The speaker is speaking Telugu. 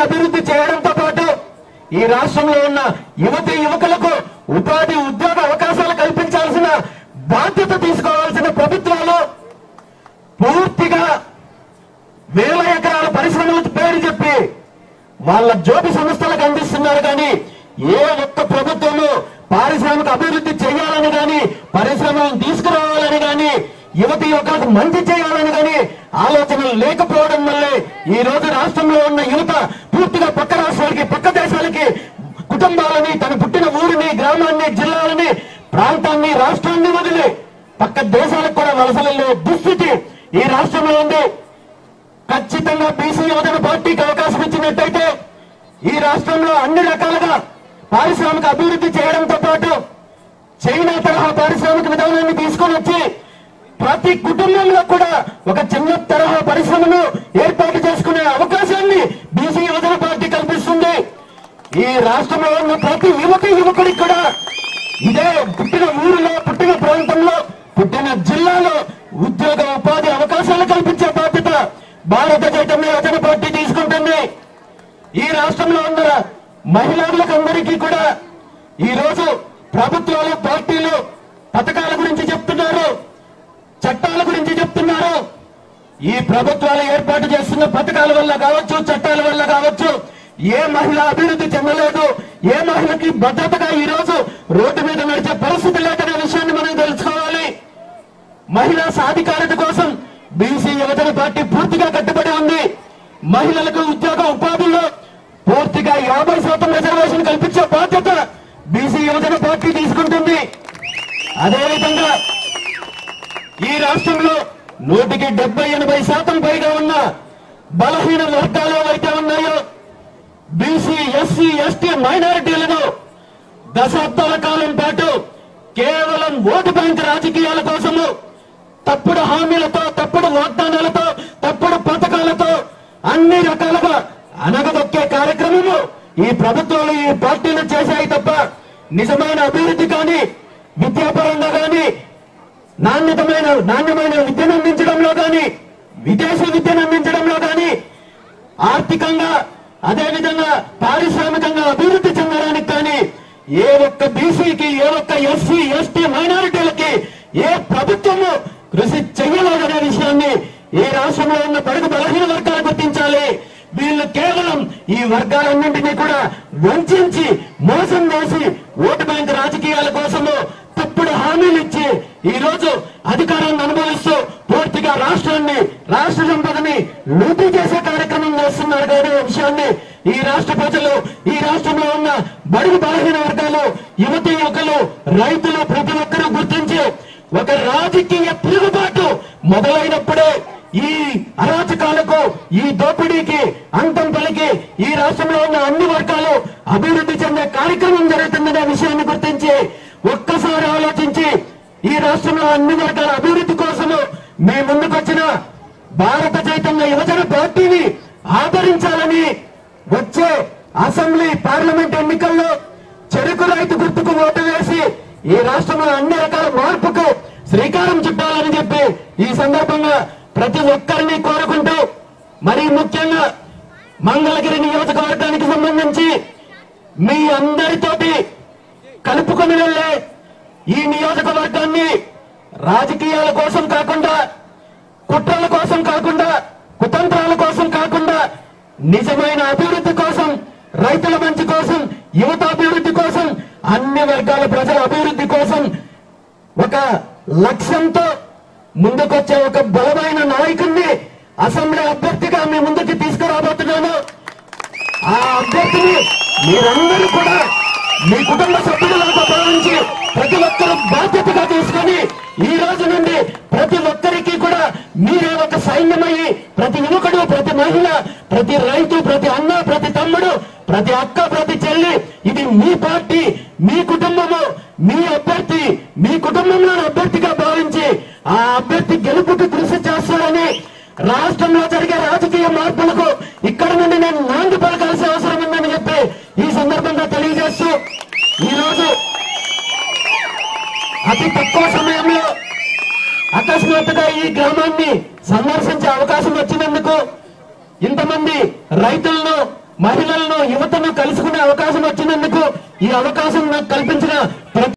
అభివృద్ధి చేయడంతో పాటు ఈ రాష్ట్రంలో ఉన్న యువతి యువకులకు ఉపాధి ఉద్యోగ అవకాశాలు కల్పించాల్సిన బాధ్యత తీసుకోవాల్సిన ప్రభుత్వాలు పూర్తిగా వేల ఎకరాల పరిశ్రమల పేరు చెప్పి వాళ్ళ జోబి సంస్థలకు అందిస్తున్నారు. కానీ ఏ ఒక్క ప్రభుత్వము పారిశ్రామిక అభివృద్ధి చేయాలని గాని పరిశ్రమలను తీసుకురావాలని గాని యువతి యువకులకు మంచి చేయాలని గాని ఆలోచనలు లేకపోవడం వల్లే ఈ రోజు రాష్ట్రంలో ఉన్న యువత పూర్తిగా పక్క రాష్ట్రాలకి పక్క దేశాలకి కుటుంబాలని తన పుట్టిన ఊరిని గ్రామాన్ని జిల్లాలని ప్రాంతాన్ని రాష్ట్రాన్ని వదిలి పక్క దేశాలకు కూడా వలసలలో దుస్థితి ఈ రాష్ట్రంలో ఉంది. ఖచ్చితంగా బీసీ యువజన పార్టీకి అవకాశం ఇచ్చినట్టయితే ఈ రాష్ట్రంలో అన్ని రకాలుగా పారిశ్రామిక అభివృద్ధి చేయడంతో పాటు చైనా తరహా పారిశ్రామిక విధానాన్ని తీసుకొని వచ్చి ప్రతి కుటుంబంలో కూడా ఒక చిన్న తరహా పరిశ్రమను ఏర్పాటు చేసుకునే అవకాశాన్ని బీసీ యువజన పార్టీ కల్పిస్తుంది. ఈ రాష్ట్రంలో ఉన్న ప్రతి యువతి యువకుడికి కూడా ఇదే పుట్టిన ఊరిలో పుట్టిన ప్రాంతంలో పుట్టిన జిల్లాలో ఉద్యోగ ఉపాధి అవకాశాలు కల్పించే బాధ్యత భారత చైతన్య యువజన పార్టీ తీసుకుంటుంది. ఈ రాష్ట్రంలో ఉన్న మహిళలకు అందరికీ కూడా ఈ రోజు ప్రభుత్వాలు పార్టీలు పథకాల గురించి చెప్తున్నారు, చట్టాల గురించి చెప్తున్నారు. ఈ ప్రభుత్వాలు ఏర్పాటు చేస్తున్న పథకాల వల్ల కావచ్చు, చట్టాల వల్ల కావచ్చు, ఏ మహిళ అభివృద్ధి చెందలేదు, ఏ మహిళకి భద్రతగా ఈ రోజు రోడ్డు మీద నడిచే పరిస్థితి లేదనే విషయాన్ని మనం తెలుసుకోవాలి. మహిళా సాధికారత కోసం బీసీ యువజన పార్టీ పూర్తిగా కట్టుబడి ఉంది. మహిళలకు ఉద్యోగ ఉపాధిలో పూర్తిగా 50% రిజర్వేషన్ కల్పించే బాధ్యత బీసీ యువజన పార్టీ తీసుకుంటుంది. అదేవిధంగా ఈ రాష్ట్రంలో 100-80% పైగా ఉన్న బలహీన వర్గాలు ఏవైతే ఉన్నాయో బీసీ, ఎస్సీ, ఎస్టీ మైనారిటీలను దశాబ్దాల కాలం పాటు కేవలం ఓటు బ్యాంక్ రాజకీయాల కోసము తప్పుడు హామీలతో, తప్పుడు వాగ్దానాలతో, తప్పుడు పథకాలతో అన్ని రకాలుగా అనగదొక్కే కార్యక్రమము ఈ ప్రభుత్వాలు ఈ పార్టీలు చేశాయి తప్ప నిజమైన అభివృద్ధి కానీ విద్యాపరంగా కానీ నాణ్యమైన విద్యను అందించడంలో కానీ విదేశీ విద్యను అందించడంలో కానీ ఆర్థికంగా అదేవిధంగా పారిశ్రామికంగా అభివృద్ధి చెందడానికి కానీ ఏ ఒక్క బీసీకి, ఏ ఒక్క ఎస్సీ, ఎస్టీ మైనారిటీలకి ఏ ప్రభుత్వము కృషి చెయ్యలేదనే విషయాన్ని ఈ రాష్ట్రంలో ఉన్న బడుగు బలహీన వర్గాలు గుర్తించాలి. వీళ్ళు కేవలం ఈ వర్గాలన్నింటినీ కూడా వంచి మోసం చేసి ఓటు బ్యాంక్ రాజకీయాల కోసము తప్పుడు హామీలు ఇచ్చి ఈ రోజు అధికారాన్ని అనుభవిస్తూ పూర్తిగా రాష్ట్రాన్ని, రాష్ట్ర సంపదని లూటీ చేసే కార్యక్రమం చేస్తున్నారు అనే విషయాన్ని ఈ రాష్ట్ర ప్రజలు, ఈ రాష్ట్రంలో ఉన్న బడుగు బలహీన వర్గాలు, యువతి యువకులు, రైతులు ప్రతి ఒక్కరూ గుర్తించి ఒక రాజకీయ తిరుగుబాటు మొదలైనప్పుడే ఈ అరాచకాలకు, ఈ దోపిడీకి అంతం పలికి ఈ రాష్ట్రంలో ఉన్న అన్ని వర్గాలు అభివృద్ధి చెందే కార్యక్రమం జరుగుతుందనే విషయాన్ని గుర్తించి ఒక్కసారి ఆలోచించి ఈ రాష్ట్రంలో అన్ని వర్గాల అభివృద్ధి కోసము మీ ముందుకొచ్చిన భారత చైతన్య యువజన పార్టీని ఆదరించాలని వచ్చే అసెంబ్లీ, పార్లమెంట్ ఎన్నికల్లో చెరుకు రైతు గుర్తుకు ఓటు వేసి ఈ రాష్ట్రంలో అన్ని రకాల మార్పుకు శ్రీకారం చుట్టాలని చెప్పి ఈ సందర్భంగా ప్రతి ఒక్కరిని కోరుకుంటూ, మరీ ముఖ్యంగా మంగళగిరి నియోజకవర్గానికి సంబంధించి మీ అందరితోటి కలుపుకొని వెళ్లే ఈ నియోజకవర్గాన్ని రాజకీయాల కోసం కాకుండా, కుట్రల కోసం కాకుండా, కుతంత్రాల కోసం కాకుండా నిజమైన అభివృద్ధి కోసం, రైతుల మంచి కోసం, యువత అభివృద్ధి కోసం, అన్ని వర్గాల ప్రజల అభివృద్ధి కోసం ఒక లక్ష్యంతో ముందుకొచ్చే ఒక బలమైన నాయకుడిని అసెంబ్లీ అభ్యర్థిగా మీ ముందుకు తీసుకురాబోతున్నాను. ఆ అభ్యర్థిని మీరందరూ కూడా మీ కుటుంబ సభ్యులతో భావించి ప్రతి ఒక్కరూ బాధ్యతగా తీసుకొని ఈ రోజు నుండి ప్రతి ఒక్కరికి కూడా మీరే ఒక సైన్యమయ్యి ప్రతి యువకుడు, ప్రతి మహిళ, ప్రతి రైతు, ప్రతి అన్న, ప్రతి తమ్ముడు, ప్రతి అక్క, ప్రతి చెల్లి, ఇది మీ పార్టీ, మీ కుటుంబము, మీ అభ్యర్థి, మీ కుటుంబంలోని అభ్యర్థిగా భావించి ఆ అభ్యర్థి గెలుపుకి కృషి చేస్తారని, రాష్ట్రంలో జరిగే రాజకీయ మార్పులకు ఇక్కడ నుండి నేను నాంది పలకాల్సిన అవసరం ఉందని చెప్పి ఈ సందర్భంగా తెలియజేస్తూ ఈ రోజు అతి తక్కువ సమయంలో అకస్మాత్తుగా ఈ గ్రామాన్ని సందర్శించే అవకాశం వచ్చినందుకు, ఇంతమంది రైతులను మహిళలను యువతను కలుసుకునే అవకాశం వచ్చినందుకు ఈ అవకాశం నాకు కల్పించిన